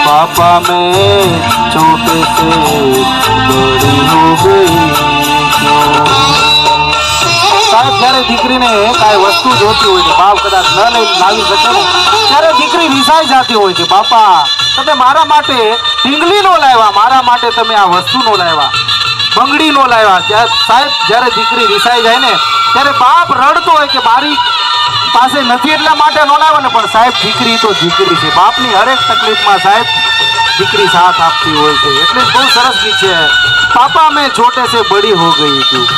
पापा मैं छोटे से बड़ी हो गई क्यों। साहेब જ્યારે દીકરીને કાંઈ વસ્તુ જોતી હોય છે, બાપ કદાચ ન લઈ લાવી શકે ને, ત્યારે દીકરી રિસાઈ જતી હોય છે, બાપા તમે મારા માટે ઢીંગલી નો લાવ્યા, મારા માટે તમે આ વસ્તુ નો લાવ્યા, બંગડી નો લાવ્યા। સાહેબ જ્યારે દીકરી રિસાઈ જાય ને ત્યારે બાપ રડતો હોય કે મારી પાસે નથી એટલા માટે નો લાવ્યા ને, પણ સાહેબ દીકરી તો દીકરી છે, બાપની હરેક તકલીફમાં સાહેબ દીકરી સાથ આપતી હોય છે। એટલે બહુ સરસ ગીત છે, પાપા મેં છોટે से बड़ी हो गई क्यों।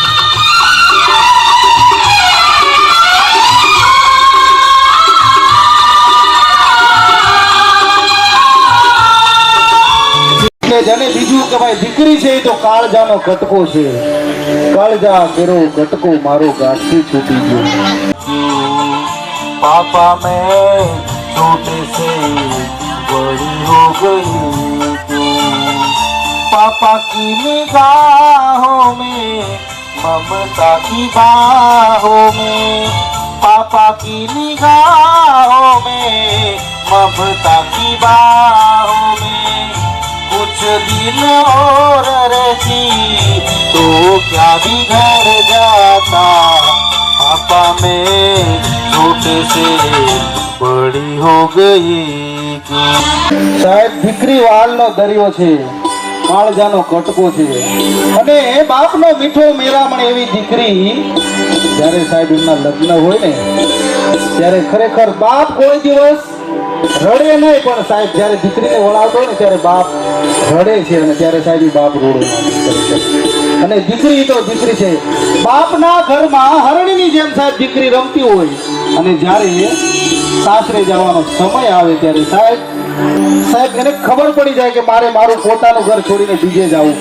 જેને બીજું કે ભાઈ દીકરી છે તો કાળજાનો કટકો છે, કાળજા કેરો કટકો મારો ગાંઠથી છૂટી ગયો। पापा मैं छोटे से बड़ी हो गई क्यों। पापा की निगाहों में ममता की बाहों में, पापा की निगाहों में ममता की बाहों में कुछ दिन और रहती तो क्या बिगड़ जाता। पापा मैं छोटे से बड़ी हो गई। સાહેબ દીકરી વાલનો દરિયો છે, કાળજાનો કટકો છે, અને બાપનો મીઠો મેરામણ એવી દીકરી જ્યારે સાહેબ એમના લગ્ન હોય ને ત્યારે ખરેખર બાપ કોઈ દિવસ રડે નહીં, પણ સાહેબ જ્યારે દીકરીને વળાવતો હોય ને ત્યારે બાપ રડે છે, અને ત્યારે સાહેબ બાપ રોડે અને દીકરી તો દીકરી છે। બાપના ઘરમાં હરણીની જેમ સાહેબ દીકરી રમતી હોય, અને જ્યારે સાસરે જવાનો સમય આવે ત્યારે સાહેબ એને ખબર પડી જાય કે મારે મારું પોતાનું ઘર છોડીને બીજે જવું।